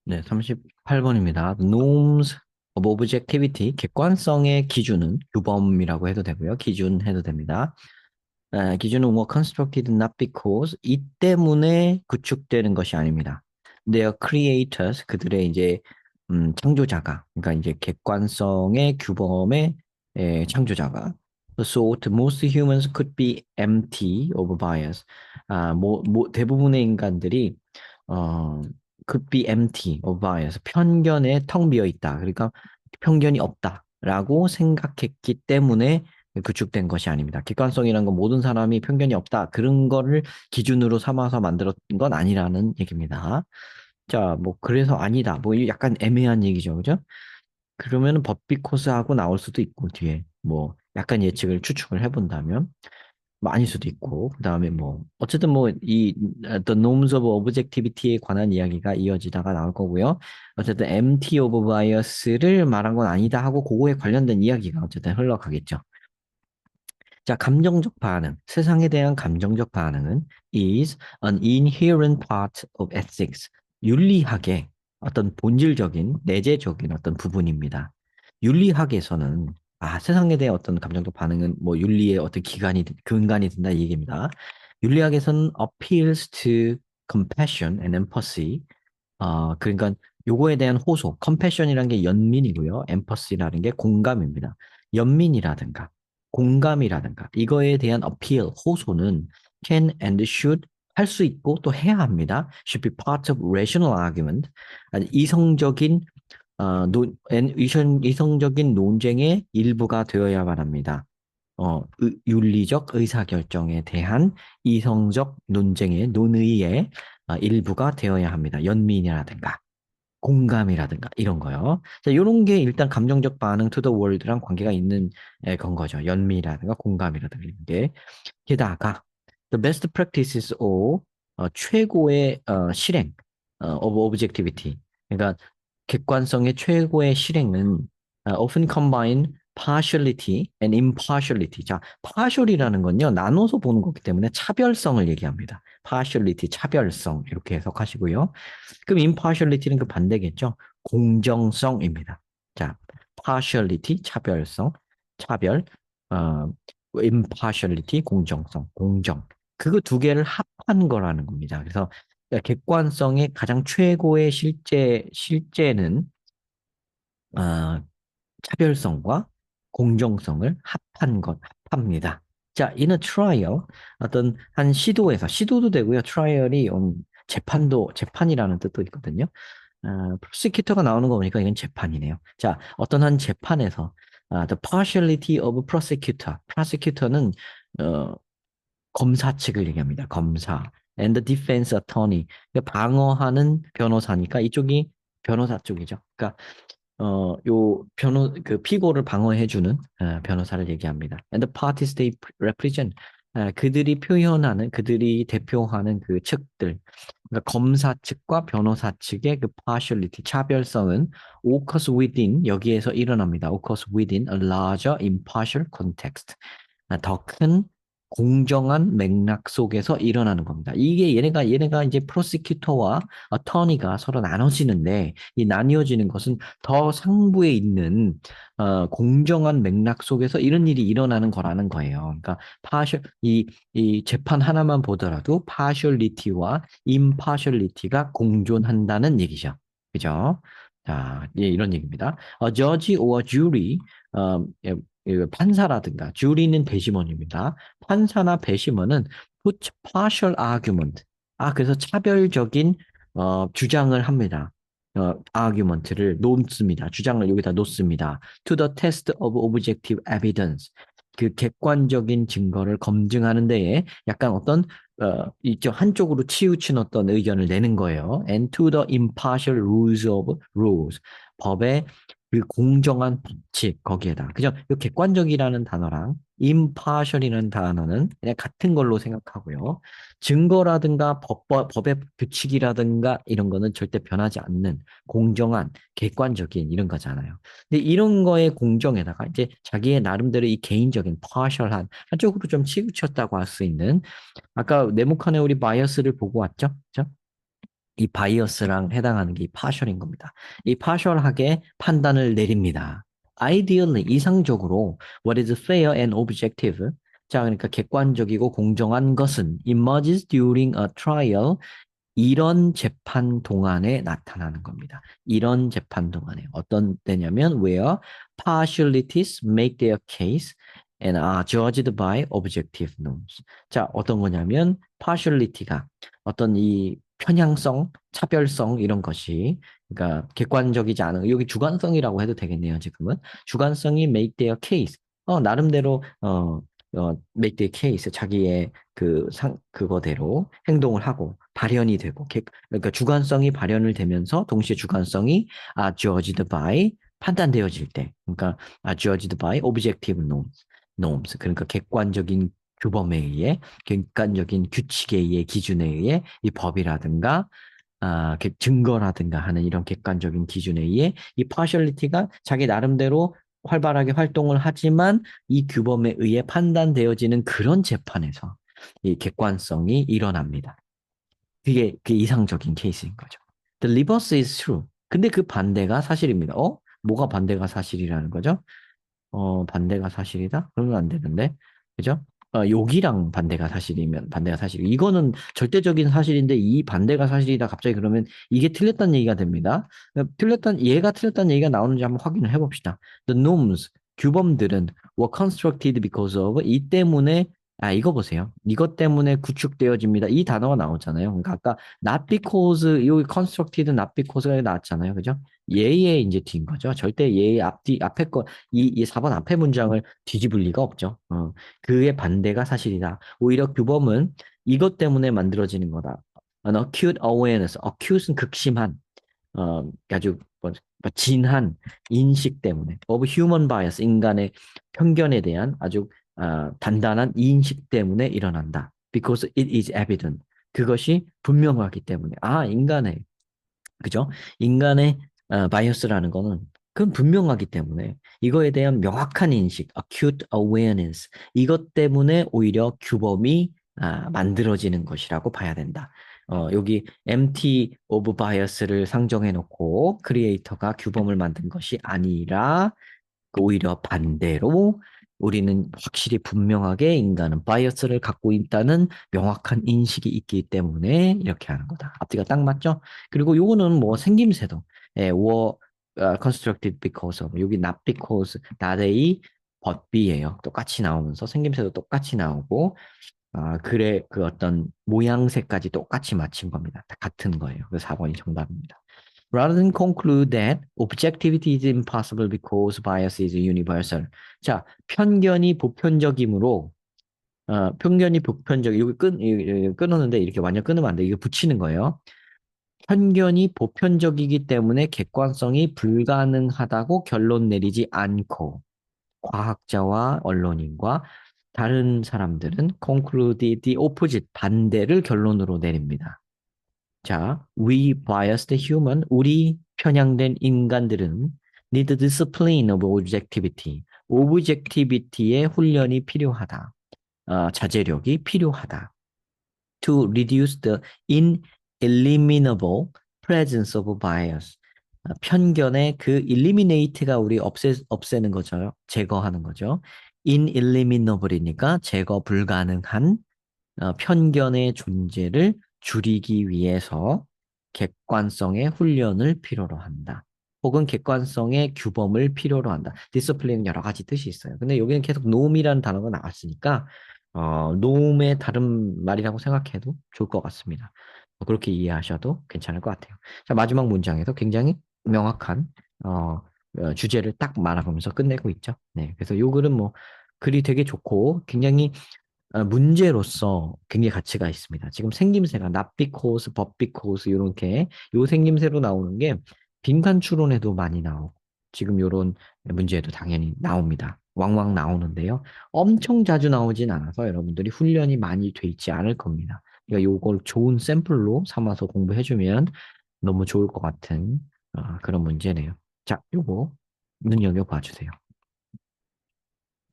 네, 38번입니다. Norms of objectivity, 객관성의 기준은 규범이라고 해도 되고요. 기준 해도 됩니다. 기준은 were constructed not because 이 때문에 구축되는 것이 아닙니다. Their creators, 그들의 이제 창조자가, 그러니까 이제 객관성의 규범의 창조자가 thought most humans could be empty of bias. 대부분의 인간들이 어, could be empty of bias, 편견에 텅 비어 있다. 그러니까 편견이 없다라고 생각했기 때문에 구축된 것이 아닙니다. 객관성이라는 건 모든 사람이 편견이 없다. 그런 거를 기준으로 삼아서 만들었던 건 아니라는 얘기입니다. 자, 뭐 그래서 아니다. 뭐 약간 애매한 얘기죠. 그죠? 그러면은 법비 코스하고 나올 수도 있고 뒤에 뭐 약간 예측을 추측을 해본다면 뭐 아닐 수도 있고 그다음에 뭐 어쨌든 뭐 이 The Norms of Objectivity에 관한 이야기가 이어지다가 나올 거고요. 어쨌든 MT of Bias를 말한 건 아니다 하고 그거에 관련된 이야기가 어쨌든 흘러가겠죠. 자, 감정적 반응. 세상에 대한 감정적 반응은 is an inherent part of ethics. 윤리학의 어떤 본질적인, 내재적인 어떤 부분입니다. 윤리학에서는 세상에 대한 어떤 감정적 반응은 뭐 윤리의 어떤 근간이 된다 이 얘기입니다. 윤리학에서는 appeals to compassion and empathy. 그러니까 요거에 대한 호소, compassion이라는 게 연민이고요. empathy라는 게 공감입니다. 연민이라든가 공감이라든가 이거에 대한 어필, 호소는 can and should 할 수 있고 또 해야 합니다. should be part of rational argument. 아니, 이성적인 논쟁의 일부가 되어야만 합니다. 윤리적 의사결정에 대한 이성적 논쟁의 논의의 일부가 되어야 합니다. 연민이라든가 공감이라든가 이런 거요. 자, 이런 게 일단 감정적 반응 to the world랑 관계가 있는 건 거죠. 연민이라든가 공감이라든가 이런 게. 게다가 the best practices of 최고의 실행 of objectivity. 그러니까 객관성의 최고의 실행은 often combine partiality and impartiality. 자, partial이라는 건요, 나눠서 보는 거기 때문에 차별성을 얘기합니다. partiality, 차별성 이렇게 해석하시고요. 그럼 impartiality는 그 반대겠죠? 공정성입니다. 자, partiality, 차별성, 차별, 어, impartiality, 공정성, 공정. 그거 두 개를 합한 거라는 겁니다. 그래서 객관성의 가장 최고의 실제는 어, 차별성과 공정성을 합합니다. 자, in a trial, 어떤 한 시도도 되고요. 트라이얼이 재판이라는 뜻도 있거든요. 프로시큐터가 나오는 거 보니까 이건 재판이네요. 자, 어떤 한 재판에서 the partiality of prosecutor. prosecutor는 어, 검사 측을 얘기합니다. 검사. And the defense attorney. 그러니까 방어하는 변호사니까 이쪽이 변호사 쪽이죠. 그러니까 그 피고를 방어해주는 변호사를 얘기합니다. And the parties they represent. 그들이 대표하는 그 측들, 그러니까 검사 측과 변호사 측의 그 partiality, 차별성은 occurs within, 여기에서 일어납니다. occurs within a larger impartial context. 더 큰 공정한 맥락 속에서 일어나는 겁니다. 이게 얘네가 이제 프로시큐터와 어터니가 서로 나눠지는데 이 나뉘어지는 것은 더 상부에 있는 공정한 맥락 속에서 이런 일이 일어나는 거라는 거예요. 그러니까 이 재판 하나만 보더라도 partiality와 impartiality가 공존한다는 얘기죠. 그죠? 자, 예, 이런 얘기입니다. judge or jury, 예, 판사라든가 jury는 배심원입니다. 판사나 배심원은 put partial argument, 그래서 차별적인 주장을 합니다. argument를 놓습니다. 주장을 여기다 놓습니다. To the test of objective evidence. 그 객관적인 증거를 검증하는 데에 약간 어떤 이쪽 한쪽으로 치우친 어떤 의견을 내는 거예요. And to the impartial rules of rules. 법의 그 공정한 법칙 거기에다. 그죠? 이 객관적이라는 단어랑 impartial이라는 단어는 그냥 같은 걸로 생각하고요. 증거라든가 법의 규칙이라든가 이런 거는 절대 변하지 않는 공정한, 객관적인 이런 거잖아요. 근데 이런 거의 공정에다가 이제 자기의 나름대로 이 개인적인 partial한 한쪽으로 좀 치우쳤다고 할 수 있는 아까 네모칸에 우리 바이어스를 보고 왔죠? 그죠? 이 바이어스랑 해당하는 게 이 partial인 겁니다. 이 partial하게 판단을 내립니다. Ideally, 이상적으로 what is fair and objective. 자, 그러니까 객관적이고 공정한 것은 emerges during a trial. 이런 재판 동안에 나타나는 겁니다. 이런 재판 동안에 어떤 때냐면 where partialities make their case and are judged by objective norms. 자, 어떤 거냐면 partiality가 어떤 이 편향성, 차별성 이런 것이 그러니까 객관적이지 않은 여기 주관성이라고 해도 되겠네요, 지금은. 주관성이 make their case. 나름대로 make their case 자기의 그거대로 행동을 하고 발현이 되고 그러니까 주관성이 발현을 되면서 동시에 주관성이 judged by 판단되어질 때 그러니까 judged by objective norms 그러니까 객관적인 규범에 의해 객관적인 규칙에 의해 기준에 의해 이 법이라든가 증거라든가 하는 이런 객관적인 기준에 의해 이 partiality가 자기 나름대로 활발하게 활동을 하지만 이 규범에 의해 판단되어지는 그런 재판에서 이 객관성이 일어납니다. 그게 그 이상적인 케이스인 거죠. The reverse is true. 근데 그 반대가 사실입니다. 뭐가 반대가 사실이라는 거죠? 반대가 사실이다? 그러면 안 되는데. 그죠? 여기랑 반대가 사실이면 반대가 사실이고 이거는 절대적인 사실인데 이 반대가 사실이다 갑자기 그러면 이게 틀렸다는 얘기가 됩니다. 얘가 틀렸다는 얘기가 나오는지 한번 확인을 해봅시다. The norms, 규범들은 were constructed because of 이 때문에 이거 보세요. 이것 때문에 구축되어집니다. 이 단어가 나오잖아요. 그러니까 아까 not because 여기 constructed not because가 나왔잖아요. 그죠? 얘의 이제 뒤인 거죠. 절대 얘의 앞에 이 4번 앞에 문장을 뒤집을 리가 없죠. 그의 반대가 사실이다. 오히려 규범은 이것 때문에 만들어지는 거다. An acute awareness. acute는 극심한, 아주 진한 인식 때문에 of human bias, 인간의 편견에 대한 아주 단단한 인식 때문에 일어난다. Because it is evident. 그것이 분명하기 때문에. 인간의 그죠? 인간의 바이어스라는 거는 그건 분명하기 때문에 이거에 대한 명확한 인식, acute awareness 이것 때문에 오히려 규범이 만들어지는 것이라고 봐야 된다. 여기 empty of bias를 상정해 놓고 크리에이터가 규범을 만든 것이 아니라 오히려 반대로 우리는 확실히 분명하게 인간은 바이어스를 갖고 있다는 명확한 인식이 있기 때문에 이렇게 하는 거다. 앞뒤가 딱 맞죠? 그리고 요거는 뭐 생김새도 were constructed because of 여기 not because not의 but be예요. 똑같이 나오면서 생김새도 똑같이 나오고 그래 그 어떤 모양새까지 똑같이 맞춘 겁니다. 다 같은 거예요. 그래서 4번이 정답입니다. Rather than conclude that objectivity is impossible because bias is universal. 자, 편견이 보편적이므로 편견이 보편적 여기 끊었는데 이렇게 완전 끊으면 안 돼. 이거 붙이는 거예요. 편견이 보편적이기 때문에 객관성이 불가능하다고 결론 내리지 않고 과학자와 언론인과 다른 사람들은 conclude the opposite 반대를 결론으로 내립니다. 자, we biased human, 우리 편향된 인간들은 need discipline of objectivity, objectivity의 훈련이 필요하다. 자제력이 필요하다. To reduce the ineliminable presence of bias. 편견의 그 eliminate가 우리 없애는 거죠. 제거하는 거죠. ineliminable이니까 제거 불가능한 편견의 존재를 줄이기 위해서 객관성의 훈련을 필요로 한다. 혹은 객관성의 규범을 필요로 한다. 디스플레이는 여러 가지 뜻이 있어요. 근데 여기는 계속 놈이라는 단어가 나왔으니까 놈의 다른 말이라고 생각해도 좋을 것 같습니다. 그렇게 이해하셔도 괜찮을 것 같아요. 자, 마지막 문장에서 굉장히 명확한 주제를 딱 말하면서 끝내고 있죠. 네, 그래서 요 글은 뭐 글이 되게 좋고 굉장히 문제로서 굉장히 가치가 있습니다. 지금 생김새가 납비코스, 법비코스 이렇게 요 생김새로 나오는 게 빈칸 추론에도 많이 나오고 지금 요런 문제에도 당연히 나옵니다. 왕왕 나오는데요. 엄청 자주 나오진 않아서 여러분들이 훈련이 많이 돼 있지 않을 겁니다. 그러니까 요걸 좋은 샘플로 삼아서 공부해주면 너무 좋을 것 같은 그런 문제네요. 자, 요거 눈여겨봐 주세요.